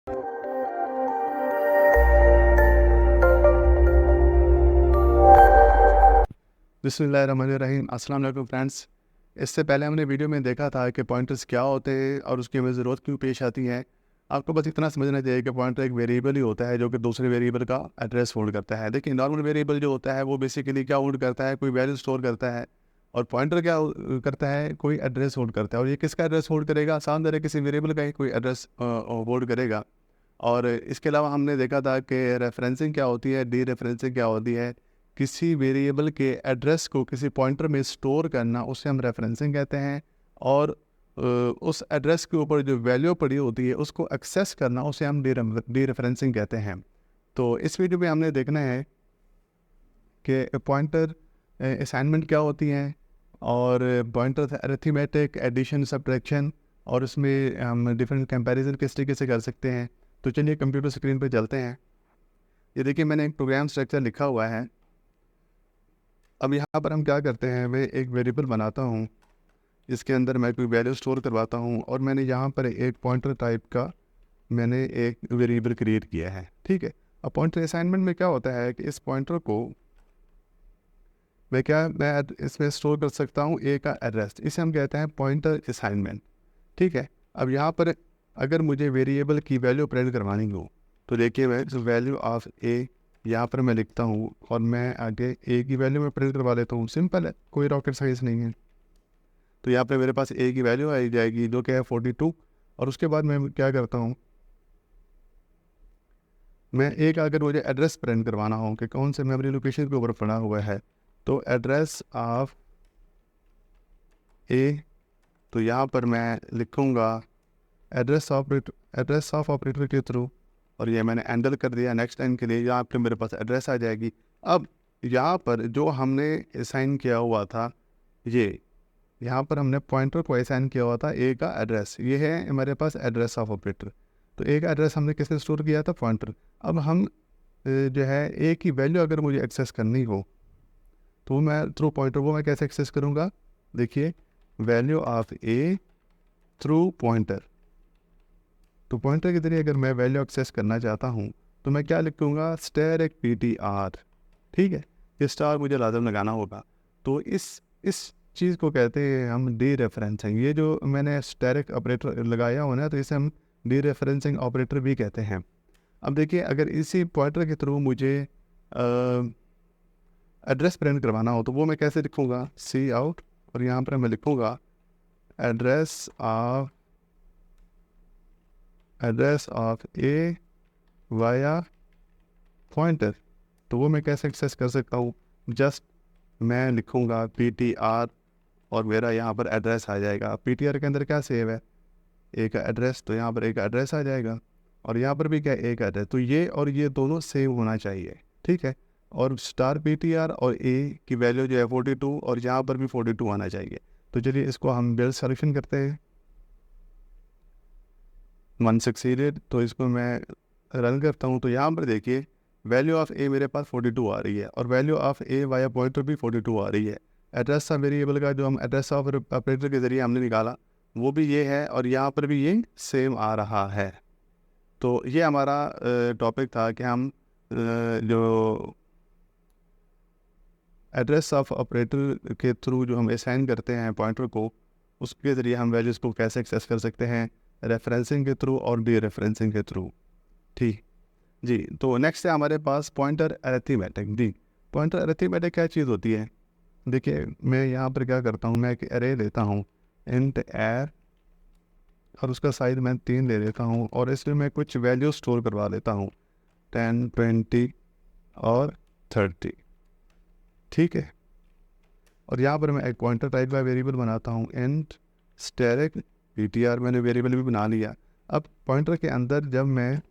बिस्मिल्लाहिर्रहमानिर्रहीम। अस्सलाम वालेकुम फ्रेंड्स। इससे पहले हमने वीडियो में देखा था कि पॉइंटर्स क्या होते हैं और उसकी हमें ज़रूरत क्यों पेश आती है। आपको बस इतना समझना चाहिए कि पॉइंटर एक वेरिएबल ही होता है जो कि दूसरे वेरिएबल का एड्रेस होल्ड करता है। देखिए, नॉर्मल वेरिएबल जो होता है वो बेसिकली क्या होल्ड करता है, कोई वैल्यू स्टोर करता है। और पॉइंटर क्या करता है, कोई एड्रेस होल्ड करता है। और ये किसका एड्रेस होल्ड करेगा? आसान तरह किसी वेरिएबल का ही कोई एड्रेस होल्ड करेगा। और इसके अलावा हमने देखा था कि रेफरेंसिंग क्या होती है, डी रेफरेंसिंग क्या होती है। किसी वेरिएबल के एड्रेस को किसी पॉइंटर में स्टोर करना, उसे हम रेफरेंसिंग कहते हैं। और उस एड्रेस के ऊपर जो वैल्यू पड़ी होती है उसको एक्सेस करना, उसे हम डी रेफरेंसिंग कहते हैं। तो इस वीडियो में हमने देखना है कि पॉइंटर असाइनमेंट क्या होती हैं, और पॉइंटर अरिथमेटिक, एडिशन, सब्ट्रैक्शन, और उसमें हम डिफरेंट कंपैरिजन किस तरीके से कर सकते हैं। तो चलिए कंप्यूटर स्क्रीन पर चलते हैं। ये देखिए, मैंने एक प्रोग्राम स्ट्रक्चर लिखा हुआ है। अब यहाँ पर हम क्या करते हैं, मैं एक वेरिएबल बनाता हूँ जिसके अंदर मैं कोई वैल्यू स्टोर करवाता हूँ, और मैंने यहाँ पर एक पॉइंटर टाइप का मैंने एक वेरिएबल क्रिएट किया है। ठीक है। अब पॉइंटर असाइनमेंट में क्या होता है कि इस पॉइंटर को मैं इसमें स्टोर कर सकता हूँ ए का एड्रेस। इसे हम कहते हैं पॉइंटर असाइनमेंट। ठीक है। अब यहाँ पर अगर मुझे वेरिएबल की वैल्यू प्रिंट करवानी हो तो देखिए, मैं वैल्यू ऑफ ए यहाँ पर मैं लिखता हूँ और मैं आगे ए की वैल्यू में प्रिंट करवा लेता हूँ। सिंपल है, कोई रॉकेट साइंस नहीं है। तो यहाँ पे मेरे पास ए की वैल्यू आई जाएगी जो कि है 42। और उसके बाद मैं क्या करता हूँ, मैं ए का अगर मुझे एड्रेस प्रिंट करवाना हो कि कौन से मेमोरी लोकेशन के ऊपर पड़ा हुआ है, तो एड्रेस ऑफ ए, तो यहाँ पर मैं लिखूँगा एड्रेस ऑफ ऑपरेटर के थ्रू, और ये मैंने हैंडल कर दिया। नेक्स्ट लाइन के लिए यहाँ पर मेरे पास एड्रेस आ जाएगी। अब यहाँ पर जो हमने असाइन किया हुआ था, ये यहाँ पर हमने पॉइंटर को असाइन किया हुआ था ए का एड्रेस, ये है हमारे पास एड्रेस ऑफ ऑपरेटर। तो ए का एड्रेस हमने किसने स्टोर किया था? पॉइंटर। अब हम जो है ए की वैल्यू अगर मुझे एक्सेस करनी हो तो मैं थ्रू पॉइंटर, वो मैं कैसे एक्सेस करूँगा? देखिए, value of A through pointer. तो पॉइंटर के जरिए अगर मैं वैल्यू एक्सेस करना चाहता हूँ तो मैं क्या लिखूँगा? Static PTR। ठीक है, ये स्टार मुझे लाजम लगाना होगा। तो इस चीज़ को कहते हैं हम डी रेफरेंसिंग। ये जो मैंने स्टैटिक ऑपरेटर लगाया हो ना, तो इसे हम डी रेफरेंसिंग ऑपरेटर भी कहते हैं। अब देखिए, अगर इसी पॉइंटर के थ्रू मुझे एड्रेस प्रिंट करवाना हो तो वो मैं कैसे लिखूँगा? सी आउट, और यहाँ पर मैं लिखूँगा address of A via pointer. तो वो मैं कैसे एक्सेस कर सकता हूँ? जस्ट मैं लिखूँगा PTR और मेरा यहाँ पर एड्रेस आ जाएगा। PTR के अंदर क्या सेव है? ए का एड्रेस, तो यहाँ पर ए का एड्रेस आ जाएगा। और यहाँ पर भी क्या है? ए का एड्रेस। तो ये और ये दोनों सेव होना चाहिए। ठीक है। और स्टार PTR और ए की वैल्यू जो है 42, और यहाँ पर भी 42 आना चाहिए। तो चलिए इसको हम बिल्ड सॉल्यूशन करते हैं। 1 सक्सीडेड। तो इसको मैं रन करता हूँ। तो यहाँ पर देखिए, वैल्यू ऑफ ए मेरे पास 42 आ रही है, और value of A via pointer भी 42 आ रही है। एड्रेस ऑफ वेरिएबल का जो हम एड्रेस ऑफ ऑपरेटर के ज़रिए हमने निकाला वो भी ये है, और यहाँ पर भी ये सेम आ रहा है। तो ये हमारा टॉपिक था कि हम जो एड्रेस ऑफ ऑपरेटर के थ्रू जो हम असाइन करते हैं पॉइंटर को, उसके ज़रिए हम वैल्यूज़ को कैसे एक्सेस कर सकते हैं, रेफरेंसिंग के थ्रू और डी रेफरेंसिंग के थ्रू। ठीक जी। तो नेक्स्ट है हमारे पास पॉइंटर अरिथमेटिक। जी, पॉइंटर अरिथमेटिक क्या चीज़ होती है? देखिए, मैं यहाँ पर क्या करता हूँ, मैं एक एरे लेता हूँ, इंट एर, और उसका साइज मैं 3 ले लेता हूँ, और इसमें मैं कुछ वैल्यू स्टोर करवा लेता हूँ, 10, 20 और 30। ठीक है। और यहाँ पर मैं एक पॉइंटर टाइप का वेरिएबल बनाता हूँ, इंट स्टैटिक PTR। मैंने वेरिएबल भी बना लिया। अब पॉइंटर के अंदर जब मैं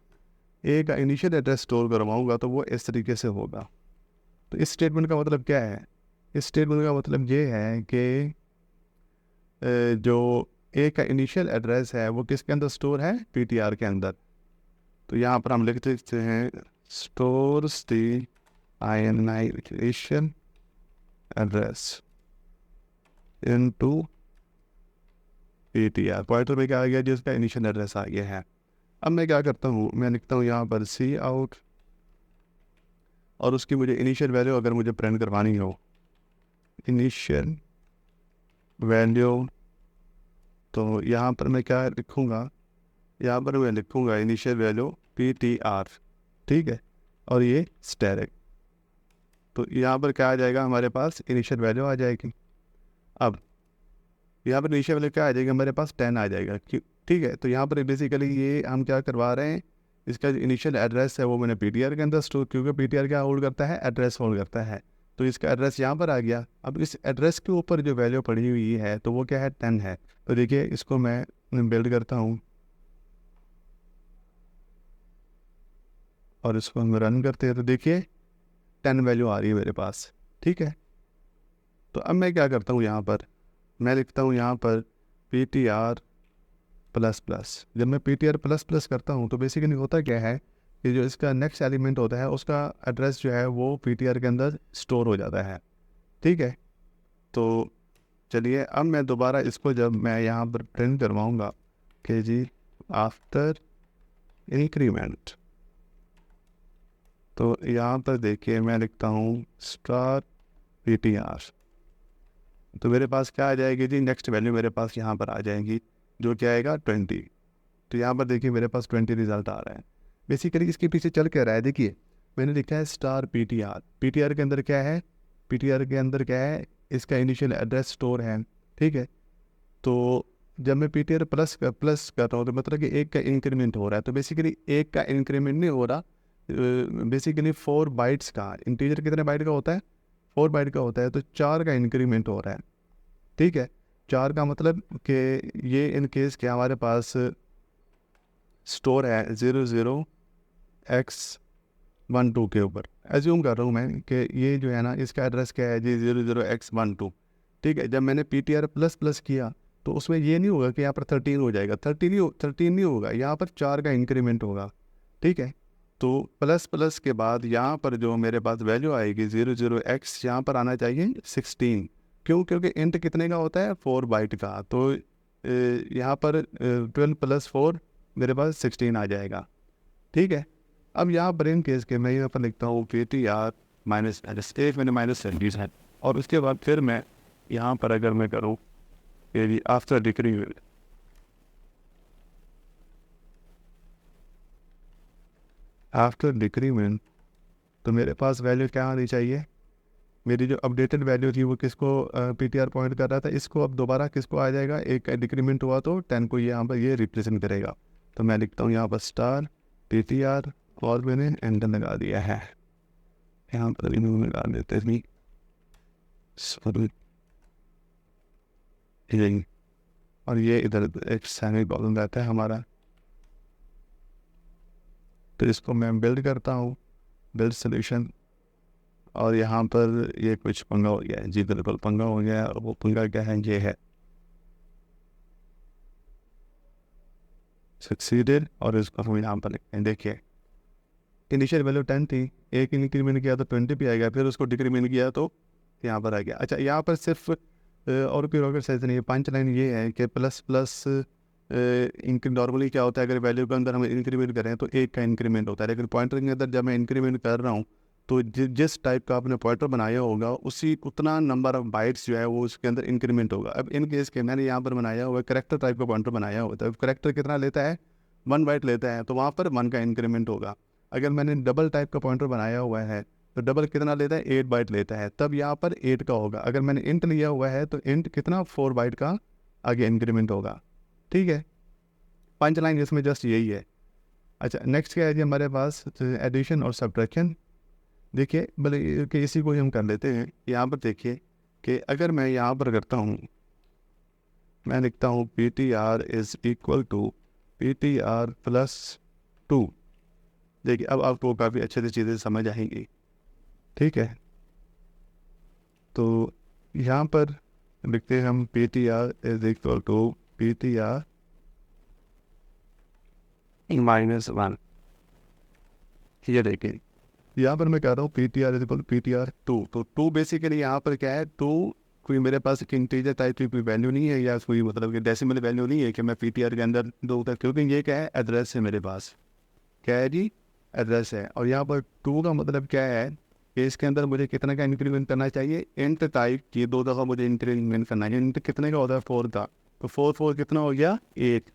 ए का इनिशियल एड्रेस स्टोर करवाऊँगा तो वो इस तरीके से होगा। तो इस स्टेटमेंट का मतलब क्या है? इस स्टेटमेंट का मतलब ये है कि जो ए का इनिशियल एड्रेस है वो किसके अंदर स्टोर है? PTR के अंदर। तो यहाँ पर हम लिख सकते हैं stores the initial address into PTR। Pointer में क्या आ गया? जिसका इनिशियल एड्रेस आ गया है। अब मैं क्या करता हूँ, मैं लिखता हूँ यहाँ पर सी आउट, और उसकी मुझे इनिशियल वैल्यू अगर मुझे प्रिंट करवानी हो, इनिशियल वैल्यू, तो यहाँ पर मैं क्या लिखूँगा, यहाँ पर मैं लिखूँगा इनिशियल वैल्यू PTR, ठीक है, और ये स्टैटिक। तो यहाँ पर क्या आ जाएगा, हमारे पास इनिशियल वैल्यू आ जाएगी। अब यहाँ पर इनिशियल वैल्यू क्या आ जाएगी, हमारे पास 10 आ जाएगा, ठीक है। तो यहाँ पर बेसिकली ये हम क्या करवा रहे हैं, इसका जो इनिशियल एड्रेस है वो मैंने PTR के अंदर स्टोर, क्योंकि PTR क्या होल्ड करता है, एड्रेस होल्ड करता है। तो इसका एड्रेस यहाँ पर आ गया। अब इस एड्रेस के ऊपर जो वैल्यू पड़ी हुई है तो वो क्या है, 10 है। तो देखिए इसको मैं बिल्ड करता हूँ और इसको हम रन करते हैं, तो देखिए 10 वैल्यू आ रही है मेरे पास, ठीक है। तो अब मैं क्या करता हूँ, यहाँ पर मैं लिखता हूँ यहाँ पर PTR प्लस प्लस। जब मैं PTR प्लस प्लस करता हूँ तो बेसिकली होता क्या है कि जो इसका नेक्स्ट एलिमेंट होता है उसका एड्रेस जो है वो PTR के अंदर स्टोर हो जाता है, ठीक है। तो चलिए अब मैं दोबारा इसको जब मैं यहाँ पर प्रिंट करवाऊँगा कि जी आफ्टर इंक्रीमेंट, तो यहाँ पर देखिए मैं लिखता हूँ स्टार PTR, तो मेरे पास क्या आ जाएगी जी, नेक्स्ट वैल्यू मेरे पास यहाँ पर आ जाएगी, जो क्या आएगा 20। तो यहाँ पर देखिए मेरे पास 20 रिजल्ट आ रहा है। बेसिकली इसके पीछे चल क्या रहा है, देखिए मैंने लिखा है स्टार PTR, PTR के अंदर क्या है, PTR के अंदर क्या है, इसका इनिशियल एड्रेस स्टोर है, ठीक है। तो जब मैं PTR प्लस कर रहा हूँ तो मतलब कि एक का इंक्रीमेंट हो रहा है। तो बेसिकली एक का इंक्रीमेंट नहीं हो रहा, बेसिकली 4 बाइट्स का, इंटीजर कितने बाइट का होता है, 4 बाइट का होता है, तो 4 का इंक्रीमेंट हो रहा है, ठीक है। 4 का मतलब कि ये इन केस के हमारे पास स्टोर है 00x12 के ऊपर। एज्यूम कर रहा हूँ मैं कि ये जो है ना इसका एड्रेस क्या है जी, 00x12, ठीक है। जब मैंने PTR प्लस प्लस किया तो उसमें ये नहीं होगा कि यहाँ पर 13 हो जाएगा, 13 नहीं होगा, यहाँ पर 4 का इंक्रीमेंट होगा, ठीक है। तो प्लस प्लस के बाद यहाँ पर जो मेरे पास वैल्यू आएगी 00x, यहाँ पर आना चाहिए 16। क्यों, क्योंकि इंट कितने का होता है, 4 बाइट का। तो यहाँ पर 12 + 4 मेरे पास 16 आ जाएगा, ठीक है। अब यहाँ पर इन केस के मैं यहाँ पर लिखता हूँ PTR माइनस एक मैंने -70 है, और उसके बाद फिर मैं यहाँ पर अगर मैं करूँ कि आफ्टर डिक्रीमेंट, तो मेरे पास वैल्यू क्या आनी चाहिए, मेरी जो अपडेटेड वैल्यू थी वो किसको PTR पॉइंट कर रहा था, इसको अब दोबारा किसको आ जाएगा, एक डिक्रीमेंट हुआ तो 10 को यहाँ पर ये रिप्रेजेंट करेगा। तो मैं लिखता हूँ यहाँ पर स्टार PTR और मैंने एंटर लगा दिया है, यहाँ पर इन्होंने लगा देते हैं सॉरी, और ये इधर एक सेमी कॉलम रहता है हमारा। तो इसको मैं बिल्ड करता हूँ, बिल्ड सोल्यूशन, और यहाँ पर ये कुछ पंगा हो गया है जी, बिल्कुल पंगा हो गया है। और वो पंगा क्या है, ये है सक्सीडेड, और इसको हम यहाँ पर लिखते हैं। देखिए इनिशियल वैल्यू 10 थी, एक इंक्रीमेंट किया तो 20 पे आ गया, फिर उसको डिक्रीमेंट किया तो यहाँ पर आ गया। अच्छा यहाँ पर सिर्फ और कोई रॉकेट साइंस नहीं है, पंच लाइन ये है कि प्लस प्लस नॉर्मली क्या होता है, अगर वैल्यू के अंदर हम इंक्रीमेंट करें तो एक का इंक्रीमेंट होता है, लेकिन पॉइंटर के अंदर जब मैं इंक्रीमेंट कर रहा हूँ तो जिस टाइप का आपने पॉइंटर बनाया होगा उसी उतना नंबर ऑफ बाइट्स जो है वो उसके अंदर इंक्रीमेंट होगा। अब इन केस के मैंने यहाँ पर बनाया हुआ करेक्टर टाइप का पॉइंटर बनाया होता है, करेक्टर कितना लेता है, 1 बाइट लेता है, तो वहाँ पर 1 का इंक्रीमेंट होगा। अगर मैंने डबल टाइप का पॉइंटर बनाया हुआ है तो डबल कितना लेता है, 8 बाइट लेता है, तब यहाँ पर 8 का होगा। अगर मैंने इंट लिया हुआ है तो इंट कितना, 4 बाइट का आगे इंक्रीमेंट होगा, ठीक है। पंच लाइन इसमें जस्ट यही है। अच्छा नेक्स्ट क्या है जी हमारे पास, एडिशन और सब्ट्रैक्शन। देखिए भले कि इसी को ही हम कर लेते हैं। यहाँ पर देखिए कि अगर मैं यहाँ पर करता हूँ, मैं लिखता हूँ PTR is equal to PTR + 2। देखिए अब आपको काफ़ी अच्छे से चीज़ें समझ आएंगी, ठीक है। तो यहाँ पर लिखते हैं हम PTR is equal to PTR -1। ये देखिए यहाँ पर मैं कह रहा हूँ PTR इज इक्वल PTR 2। तो 2 बेसिकली यहाँ पर क्या है, 2 कोई मेरे पास एक इंटीजर टाइप की कोई वैल्यू नहीं है या कोई मतलब कि डेसिमल वैल्यू नहीं है कि मैं पीटीआर के अंदर दो तक, क्योंकि ये क्या है, एड्रेस है मेरे पास, क्या है जी, एड्रेस है। और यहाँ पर 2 का मतलब क्या है कि इसके अंदर मुझे कितने का इंक्रीमेंट करना चाहिए, इंट टाइप, ये 2 दफ़ा मुझे इंक्रीमेंट करना है। इंट कितने का होता है, 4 का, तो 4 कितना हो गया, 8,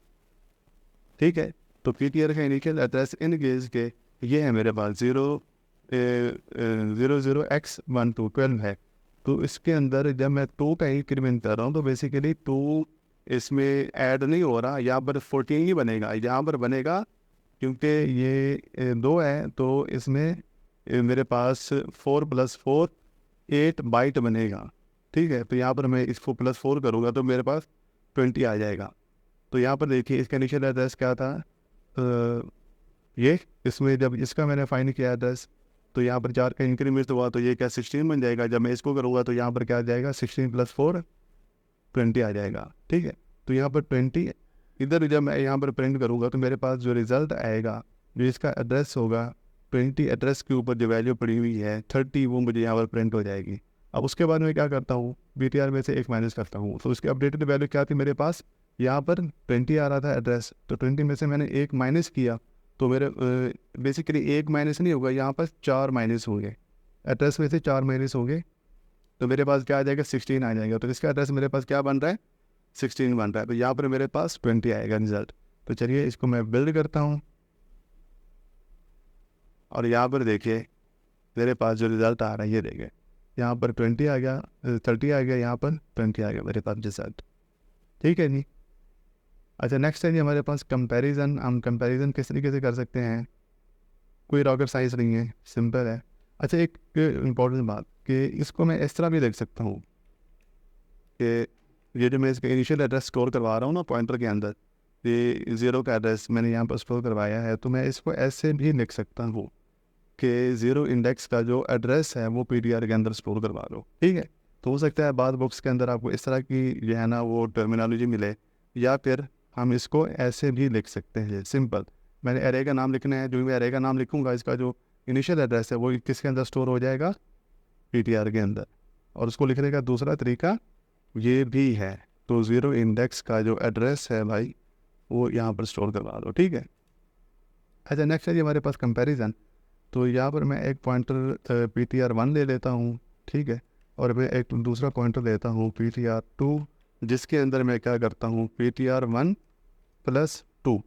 ठीक है। तो पीटीआर का इनिशियल एड्रेस इन केस के ये है मेरे पास 0 0 0 x 1 2 12 है। तो इसके अंदर जब मैं 2 का इंक्रीमेंट कर रहा हूँ तो बेसिकली 2 इसमें ऐड नहीं हो रहा, यहाँ पर 14 ही बनेगा, यहाँ पर बनेगा क्योंकि ये 2 है तो इसमें मेरे पास 4 + 4 8 बाइट बनेगा, ठीक है। तो यहाँ पर मैं इसको +4 करूँगा तो मेरे पास 20 आ जाएगा। तो यहाँ पर देखिए इसका इनिशियल एड्रेस क्या था, ये, इसमें जब इसका मैंने फाइंड किया एड्रेस तो यहाँ पर 4 का इंक्रीमेंट हुआ तो ये क्या 16 बन जाएगा। जब मैं इसको करूँगा तो यहाँ पर क्या आ जाएगा, 16 + 4 20 आ जाएगा, ठीक है। तो यहाँ पर 20 इधर जब मैं यहाँ पर प्रिंट करूँगा तो मेरे पास जो रिज़ल्ट आएगा, जो इसका एड्रेस होगा, 20 एड्रेस के ऊपर जो वैल्यू पड़ी हुई है 30, वो मुझे यहाँ पर प्रिंट हो जाएगी। अब उसके बाद मैं क्या करता हूँ, BTR में से 1 माइनस करता हूँ। तो उसकी अपडेटेड वैल्यू क्या थी मेरे पास, यहाँ पर 20 आ रहा था एड्रेस, तो 20 में से मैंने 1 माइनस किया तो मेरे बेसिकली 1 माइनस नहीं होगा, यहाँ पर 4 माइनस हो गए, एड्रेस में से 4 माइनस हो गए तो मेरे पास क्या आ जाएगा, 16 आ जाएगा। तो इसका एड्रेस मेरे पास क्या बन रहा है, 16 बन रहा है। तो यहाँ पर मेरे पास 20 आएगा रिजल्ट। तो चलिए इसको मैं बिल्ड करता हूँ और यहाँ पर देखिए मेरे पास जो रिज़ल्ट आ रहा है ये देखिए, यहाँ पर 20 आ गया, 30 आ गया, यहाँ पर 20 आ गया मेरे पास रिजल्ट, ठीक है जी। अच्छा नेक्स्ट है जी हमारे पास कंपैरिजन। हम कंपैरिजन किस तरीके से कर सकते हैं, कोई रॉकेट साइंस नहीं है, सिंपल है। अच्छा एक इम्पॉर्टेंट बात कि इसको मैं इस तरह भी देख सकता हूँ कि ये जो मैं इसका इनिशियल एड्रेस स्टोर करवा रहा हूँ ना पॉइंटर के अंदर, ये 0 का एड्रेस मैंने यहाँ पर स्टोर करवाया है, तो मैं इसको ऐसे भी लिख सकता हूँ कि 0 इंडेक्स का जो एड्रेस है वो PTR के अंदर स्टोर करवा लो, ठीक है। तो हो सकता है बाद बुक्स के अंदर आपको इस तरह की जो है ना वो टर्मिनोलॉजी मिले, या फिर हम इसको ऐसे भी लिख सकते हैं सिंपल। मैंने एरे का नाम लिखना है, जो मैं एरे का नाम लिखूँगा इसका जो इनिशियल एड्रेस है वो किसके अंदर स्टोर हो जाएगा, PTR के अंदर। और उसको लिखने का दूसरा तरीका ये भी है, तो 0 इंडेक्स का जो एड्रेस है भाई वो यहाँ पर स्टोर करवा दो, ठीक है। अच्छा नेक्स्ट है जी हमारे पास कंपैरिजन। तो यहाँ पर मैं एक पॉइंटर PTR1 ले लेता हूँ, ठीक है, और मैं एक दूसरा पॉइंटर लेता हूँ PTR2, जिसके अंदर मैं क्या करता हूँ PTR1 + 2,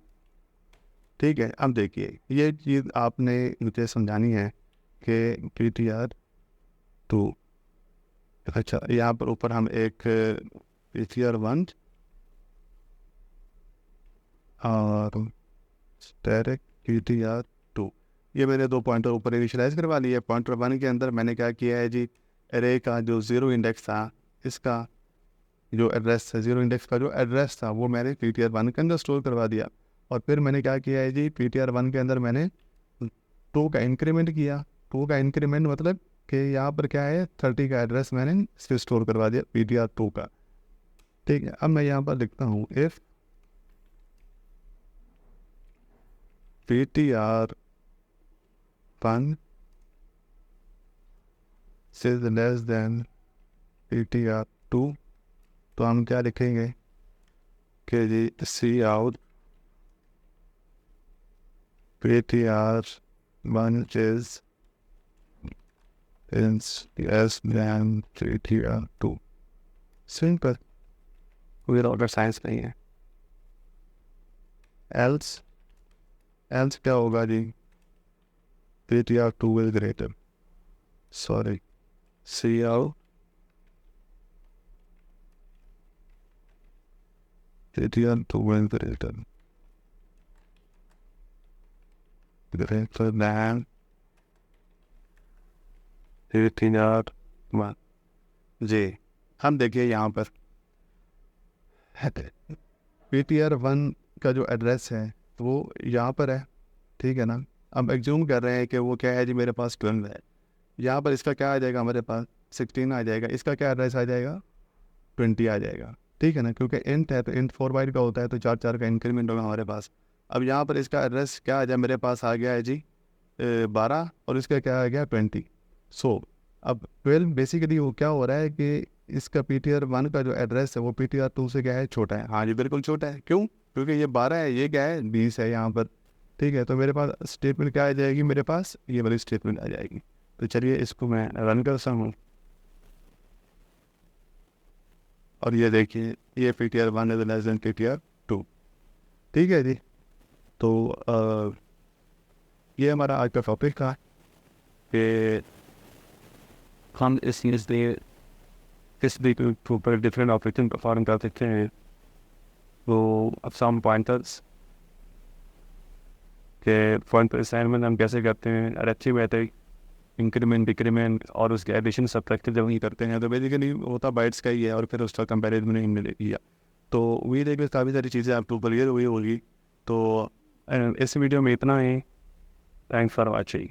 ठीक है। अब देखिए ये चीज़ आपने मुझे समझानी है कि PTR2, अच्छा यहाँ पर ऊपर हम एक PTR1 और स्टैटिक PTR2, ये मैंने 2 पॉइंटर ऊपर इनिशियलाइज करवा लिए। पॉइंटर 1 के अंदर मैंने क्या किया है जी, एरे का जो 0 इंडेक्स था, इसका जो एड्रेस था, 0 इंडेक्स का जो एड्रेस था वो मैंने PTR1 के अंदर स्टोर करवा दिया। और फिर मैंने क्या किया है जी, PTR1 के अंदर मैंने 2 का इंक्रीमेंट किया। 2 का इंक्रीमेंट मतलब कि यहाँ पर क्या है, 30 का एड्रेस मैंने इससे स्टोर करवा दिया PTR2 का, ठीक है। अब मैं यहाँ पर लिखता हूँ if PTR1 is less than PTR2, तो हम क्या लिखेंगे कि जी Cout PTR1 is less than PTR2, simple, कोई रॉकेट साइंस नहीं है। एल्स क्या होगा जी, PTR2 is greater, sorry Cout PTR2 is greater than PTR1 जी। हम देखिए यहाँ पर PTR1 का जो एड्रेस है वो यहाँ पर है, ठीक है ना। अब एग्जूम कर रहे हैं कि वो क्या है जी, मेरे पास 12 है, यहाँ पर इसका क्या आ जाएगा, हमारे पास 16 आ जाएगा, इसका क्या एड्रेस आ जाएगा, 20 आ जाएगा, ठीक है ना। क्योंकि इंट है तो इंट 4 बाइट का होता है, तो 4 का इंक्रीमेंट होगा हमारे पास। अब यहाँ पर इसका एड्रेस क्या आ जाए, मेरे पास आ गया है जी 12, और इसका क्या आ गया 20। सो अब 12 बेसिकली वो क्या हो रहा है कि इसका PTR1 का जो एड्रेस है वो PTR2 से क्या है, छोटा है। हाँ जी, बिल्कुल छोटा है। क्यों? क्योंकि ये 12 है, ये क्या है, 20 है यहाँ पर। ठीक है, तो मेरे पास स्टेटमेंट क्या आ जाएगी, मेरे पास ये वाली स्टेटमेंट आ जाएगी। तो चलिए इसको मैं रन करता हूँ, और ये देखिए ये PTR1 is less than PTR2। ठीक है जी। तो ये हमारा आज का टॉपिक था कि हम इस के ऊपर डिफरेंट ऑपरेशन परफॉर्म कर सकते हैं। तो अब सम पॉइंटर्स के पॉइंट असाइनमेंट हम कैसे करते हैं, और अच्छी बात है इंक्रीमेंट डिक्रीमेंट और उसके एडिशन सब्ट्रैक्शन जब ही करते हैं तो बेसिकली होता बाइट्स का ही है, और फिर उसका कंपेरिजन हमने किया। तो वही देखिए काफ़ी सारी चीज़ें आपको क्लियर हुई होगी। तो इस वीडियो में इतना ही। Thanks for watching.